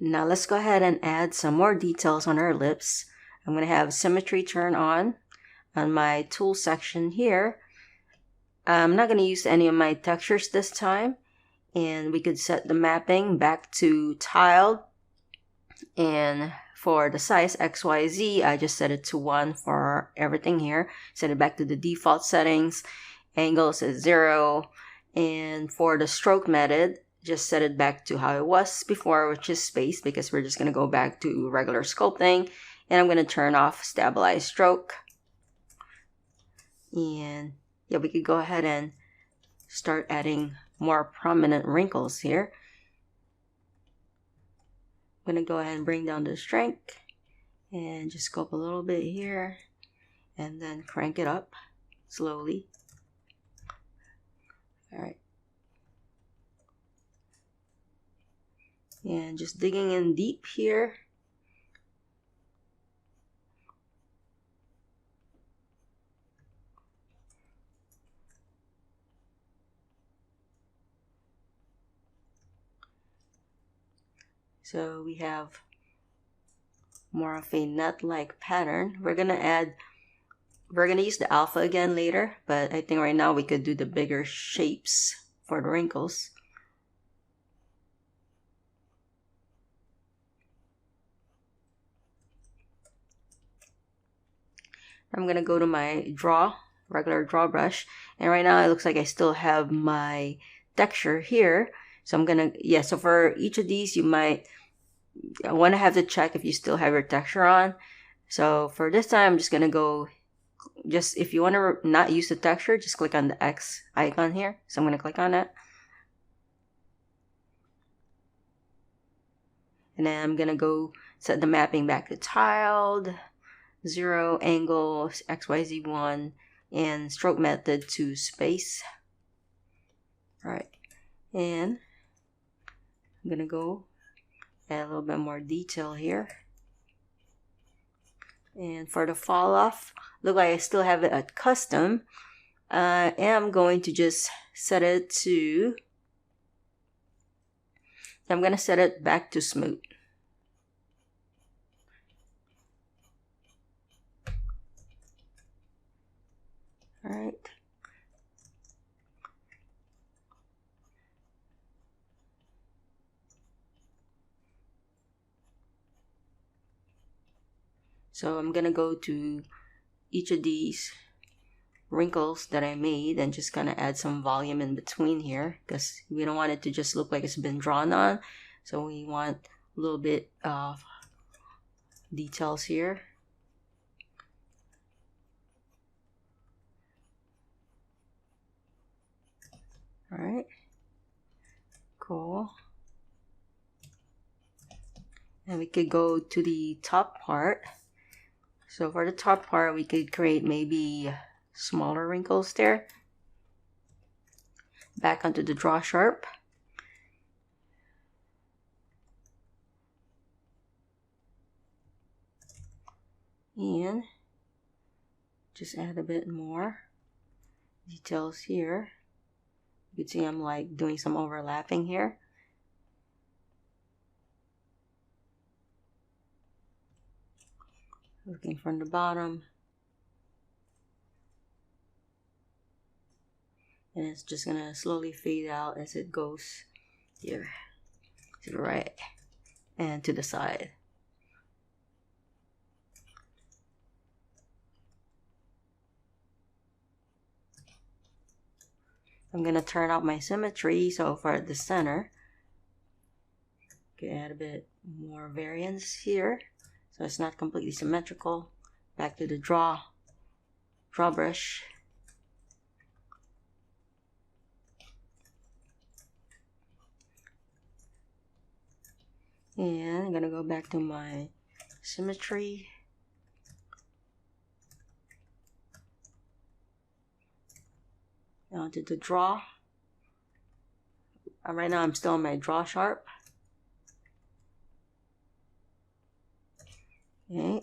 Now let's go ahead and add some more details on our lips. I'm going to have symmetry turn on my tool section here. I'm not going to use any of my textures this time, and we could set the mapping back to tiled, and for the size XYZ I just set it to 1 for everything here. Set it back to the default settings. Angles is 0, and for the stroke method just set it back to how it was before, which is space, because we're just going to go back to regular sculpting. And I'm going to turn off stabilize stroke. And yeah, we could go ahead and start adding more prominent wrinkles here. I'm going to go ahead and bring down the strength and just sculpt a little bit here and then crank it up slowly. Alright. And just digging in deep here. So we have more of a nut-like pattern. We're gonna use the alpha again later, but I think right now we could do the bigger shapes for the wrinkles. I'm gonna go to my regular draw brush, and right now it looks like I still have my texture here. So I'm gonna, so for each of these you might want to have to check if you still have your texture on. So for this time I'm just gonna go, if you want to not use the texture, just click on the X icon here. So I'm gonna click on that, and then I'm gonna go set the mapping back to tiled, 0, angle XYZ 1, and stroke method to space. Alright, and I'm gonna go add a little bit more detail here. And for the fall off, look like I still have it at custom. I am going to just set it to, I'm gonna set it back to smooth. Alright. So I'm gonna go to each of these wrinkles that I made and just kind of add some volume in between here, because we don't want it to just look like it's been drawn on. So we want a little bit of details here. Alright, cool. And we could go to the top part. So for the top part, we could create maybe smaller wrinkles there. Back onto the draw sharp. And just add a bit more details here. You can see I'm like doing some overlapping here. Looking from the bottom. And it's just gonna slowly fade out as it goes here to the right and to the side. I'm gonna turn out my symmetry, so for the center, can add a bit more variance here, so it's not completely symmetrical. Back to the draw brush. And I'm gonna go back to my symmetry. Onto the draw. Right now I'm still on my draw sharp. Okay.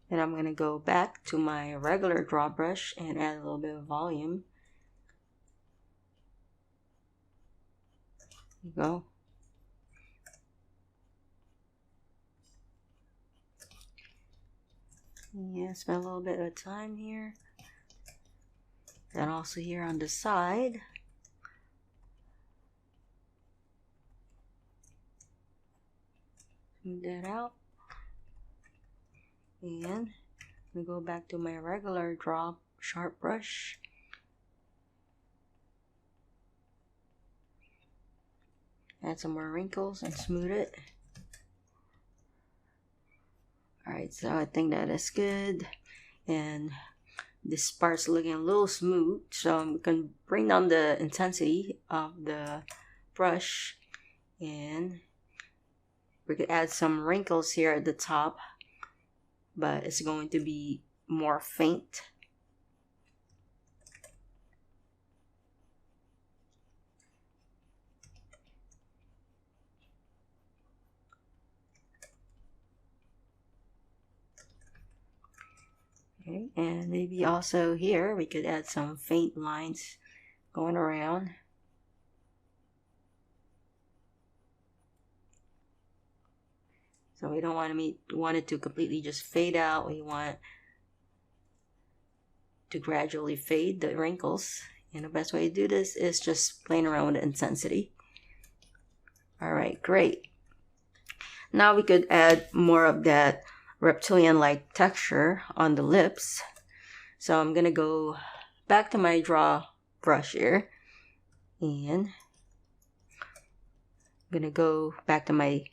Then I'm gonna go back to my regular draw brush and add a little bit of volume. There you go. Yeah, spend a little bit of time here. And also here on the side. Smooth that out. And we go back to my regular drop sharp brush. Add some more wrinkles and smooth it. Alright, so I think that is good. And this part's looking a little smooth, so I'm going to bring down the intensity of the brush, and we could add some wrinkles here at the top, but it's going to be more faint. Okay, and maybe also here we could add some faint lines going around. So we don't want it to completely just fade out. We want to gradually fade the wrinkles. And the best way to do this is just playing around with the intensity. Alright, great. Now we could add more of that reptilian-like texture on the lips. So I'm gonna go back to my draw brush here, and I'm gonna go back to my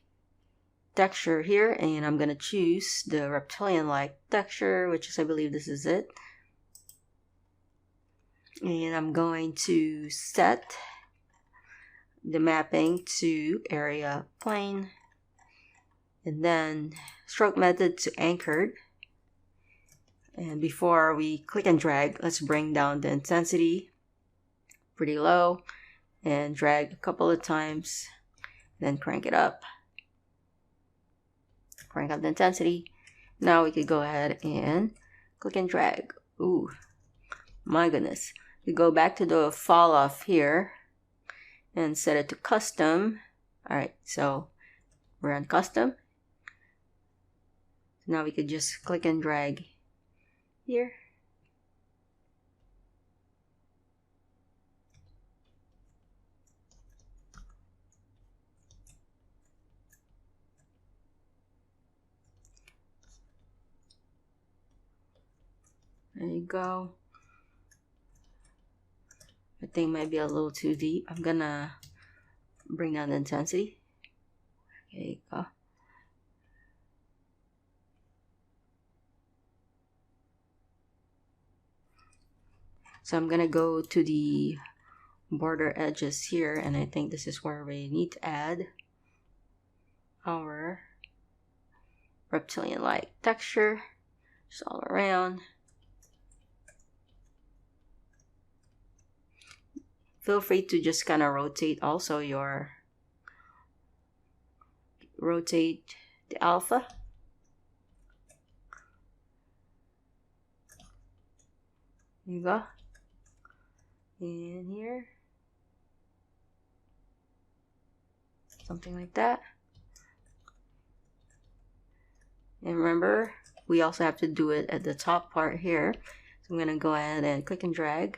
texture here, and I'm gonna choose the reptilian-like texture, which is, I believe this is it. And I'm going to set the mapping to area plane, and then stroke method to anchored. And before we click and drag, let's bring down the intensity pretty low and drag a couple of times, then crank it up. Crank up the intensity. Now we could go ahead and click and drag. Ooh, my goodness. We go back to the fall off here and set it to custom. Alright, so we're on custom. Now we could just click and drag here. There you go. I think it might be a little too deep. I'm gonna bring down the intensity. There you go. So I'm gonna go to the border edges here, and I think this is where we need to add our reptilian-like texture just all around. Feel free to just kind of rotate also rotate the alpha. There you go. And here. Something like that. And remember, we also have to do it at the top part here. So I'm going to go ahead and click and drag.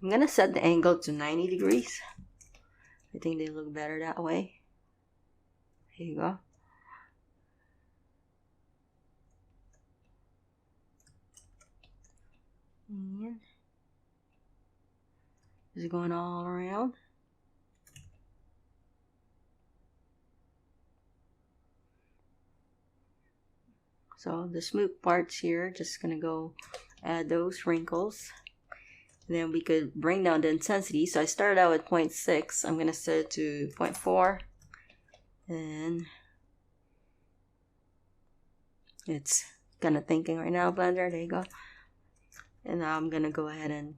I'm going to set the angle to 90 degrees. I think they look better that way. Here you go. And just going all around. So the smooth parts here, just gonna go add those wrinkles. And then we could bring down the intensity. So I started out with 0.6. I'm gonna set it to 0.4. And it's kind of thinking right now, Blender. There you go. And now I'm gonna go ahead and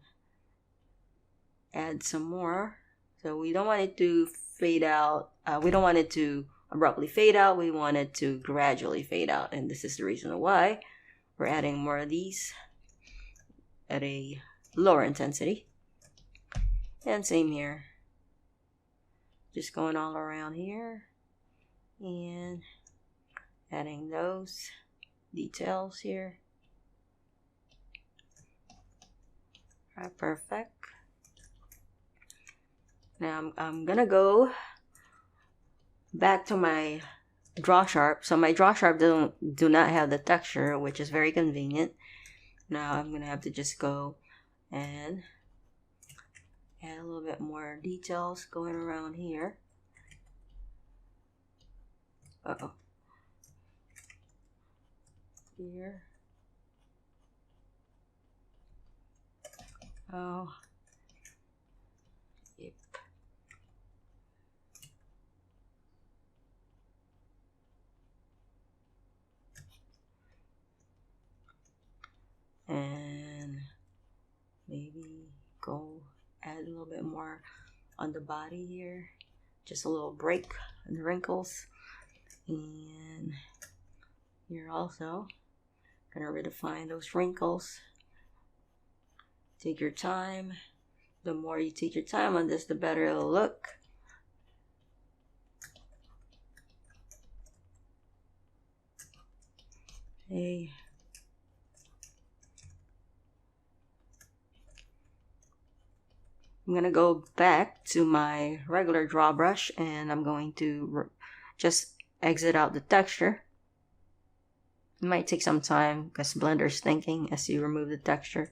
add some more. So we don't want it to fade out. We don't want it to abruptly fade out. We want it to gradually fade out. And this is the reason why we're adding more of these at a lower intensity. And same here. Just going all around here and adding those details here. Alright, perfect. Now I'm gonna go back to my draw sharp. So my draw sharp do not have the texture, which is very convenient. Now I'm gonna have to just go and add a little bit more details going around here. Uh-oh. Here. Oh. Yep. And maybe go add a little bit more on the body here. Just a little break on the wrinkles. And here also, gonna redefine those wrinkles. Take your time. The more you take your time on this, the better it'll look. Okay. I'm gonna go back to my regular draw brush and I'm going to just exit out the texture. It might take some time because Blender's thinking as you remove the texture.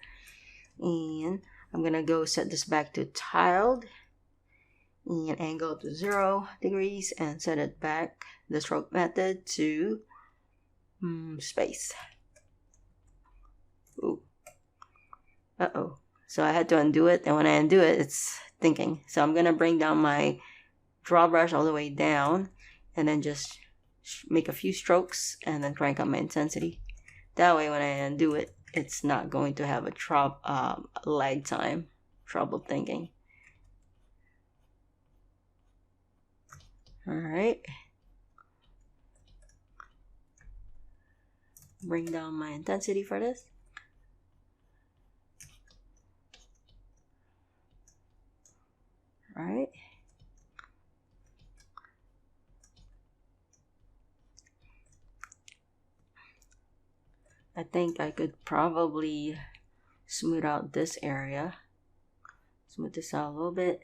And I'm gonna go set this back to tiled and angle to 0 degrees and set it back, the stroke method, to space. Ooh. Uh-oh. So I had to undo it, and when I undo it, it's thinking. So I'm gonna bring down my draw brush all the way down and then just make a few strokes and then crank up my intensity. That way when I undo it, it's not going to have a lag time, trouble thinking. Alright. Bring down my intensity for this. Alright. I think I could probably smooth out this area. Smooth this out a little bit.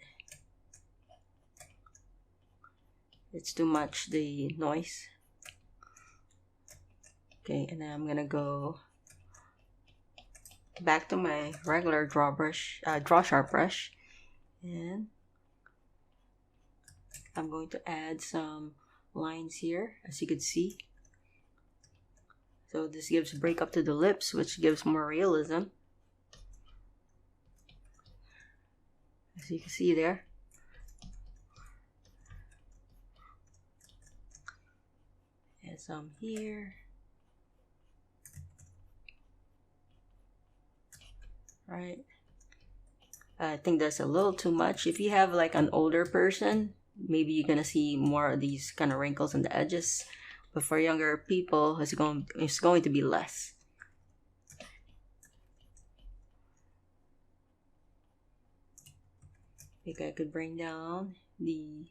It's too much, the noise. Okay, and then I'm gonna go back to my regular draw sharp brush, and I'm going to add some lines here, as you can see. So this gives a break up to the lips, which gives more realism, as you can see there. Add some here. Right. I think that's a little too much. If you have like an older person, maybe you're gonna see more of these kind of wrinkles on the edges. But for younger people, it's going to be less. I think I could bring down the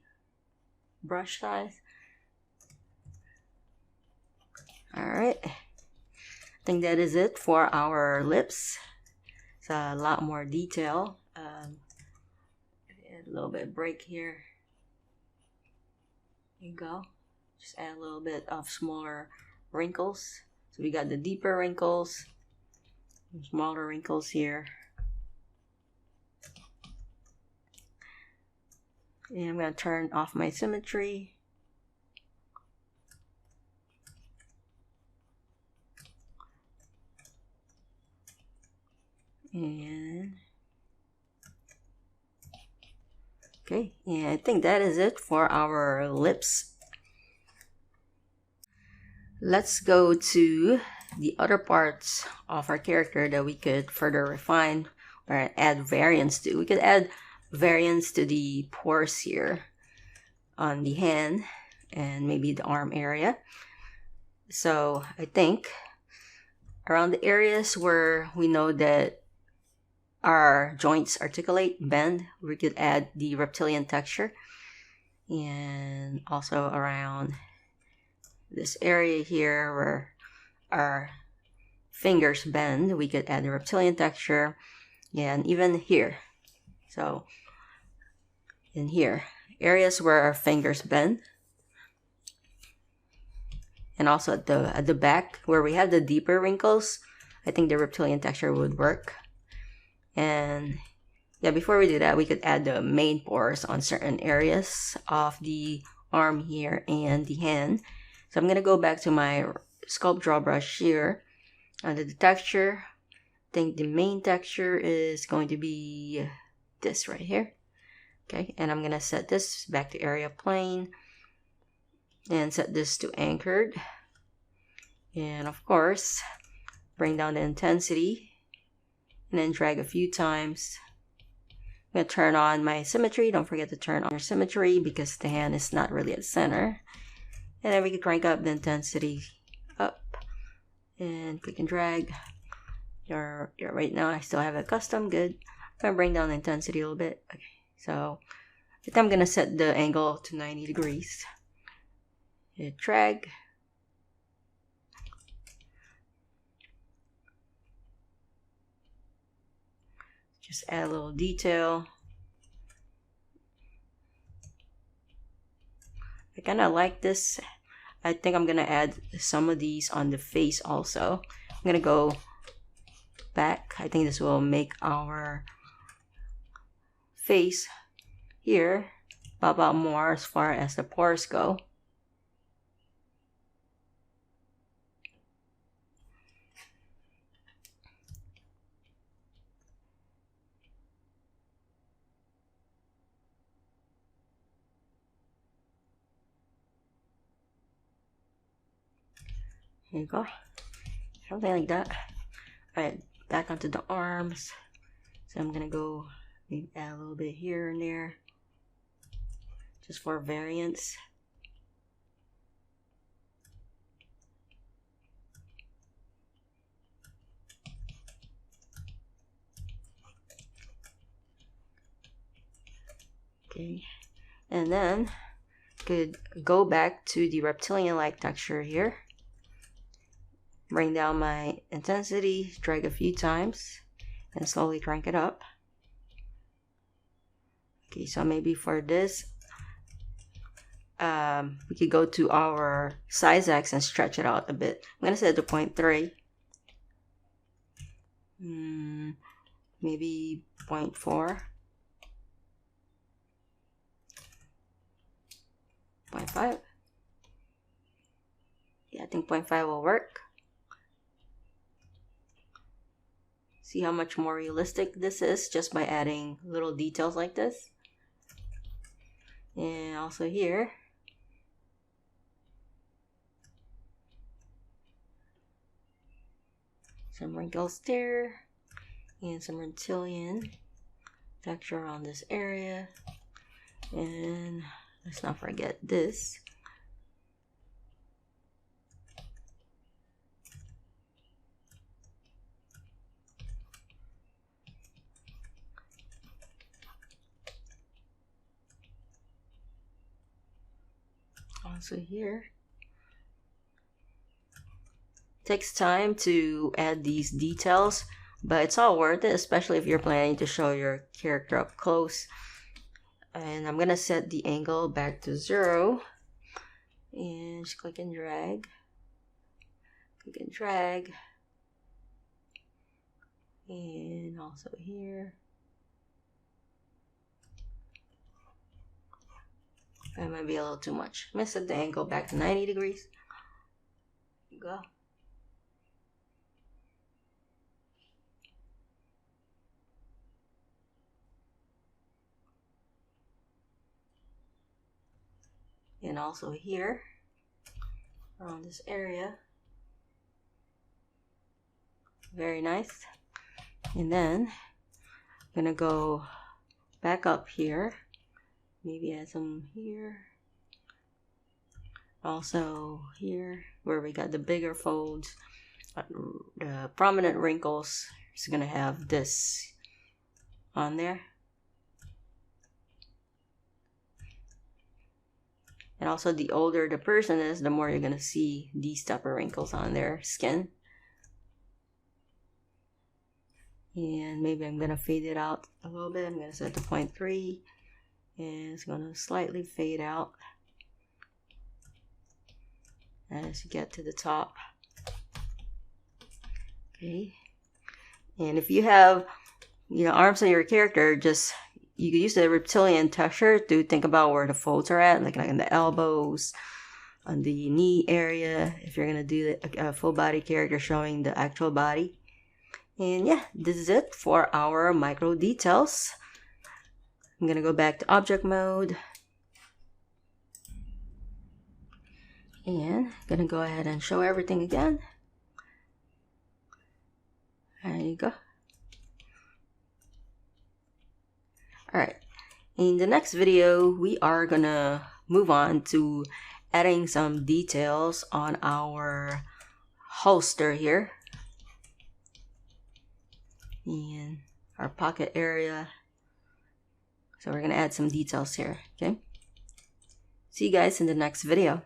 brush size. Alright. I think that is it for our lips. It's a lot more detail. A little bit of break here. There you go. Just add a little bit of smaller wrinkles. So we got the deeper wrinkles, smaller wrinkles here. And I'm going to turn off my symmetry. And okay, and I think that is it for our lips. Let's go to the other parts of our character that we could further refine or add variants to. We could add variants to the pores here on the hand and maybe the arm area. So I think around the areas where we know that our joints articulate, bend, we could add the reptilian texture. And also around this area here where our fingers bend, we could add the reptilian texture. Yeah, and even here. So in here, areas where our fingers bend. And also at the back where we have the deeper wrinkles, I think the reptilian texture would work. And yeah, before we do that, we could add the main pores on certain areas of the arm here and the hand. So I'm going to go back to my sculpt draw brush here. Under the texture, I think the main texture is going to be this right here. Okay, and I'm going to set this back to area plane and set this to anchored. And of course, bring down the intensity and then drag a few times. I'm going to turn on my symmetry. Don't forget to turn on your symmetry because the hand is not really at the center. And then we can crank up the intensity up and click and drag. Right now I still have it custom. Good. I'm going to bring down the intensity a little bit. Okay, so I'm going to set the angle to 90 degrees. Hit drag. Just add a little detail. I kind of like this. I think I'm going to add some of these on the face also. I'm going to go back. I think this will make our face here pop out more as far as the pores go. Here you go. Something like that. Alright, back onto the arms. So I'm gonna go maybe add a little bit here and there. Just for variance. Okay. And then could go back to the reptilian-like texture here. Bring down my intensity, drag a few times, and slowly crank it up. Okay, so maybe for this, we could go to our size X and stretch it out a bit. I'm going to set it to 0.3. Maybe 0.4. 0.5. Yeah, I think 0.5 will work. See how much more realistic this is just by adding little details like this. And also here. Some wrinkles there. And some reptilian texture on this area. And let's not forget this. Also here. Takes time to add these details, but it's all worth it, especially if you're planning to show your character up close. And I'm gonna set the angle back to 0 and just click and drag. Click and drag. And also here. That might be a little too much. I'm gonna set the angle back to 90 degrees. Go. And also here, around this area. Very nice. And then I'm gonna go back up here. Maybe add some here. Also here, where we got the bigger folds, the prominent wrinkles, it's gonna have this on there. And also, the older the person is, the more you're gonna see these type of wrinkles on their skin. And maybe I'm gonna fade it out a little bit. I'm gonna set to 0.3, and it's gonna slightly fade out as you get to the top. Okay. And if you have, arms on your character, you can use the reptilian texture to think about where the folds are at, like in the elbows, on the knee area, if you're gonna do a full body character showing the actual body. And yeah, this is it for our micro details. I'm gonna go back to object mode, and gonna go ahead and show everything again. There you go. Alright, in the next video, we are gonna move on to adding some details on our holster here and our pocket area. So we're gonna add some details here, okay? See you guys in the next video.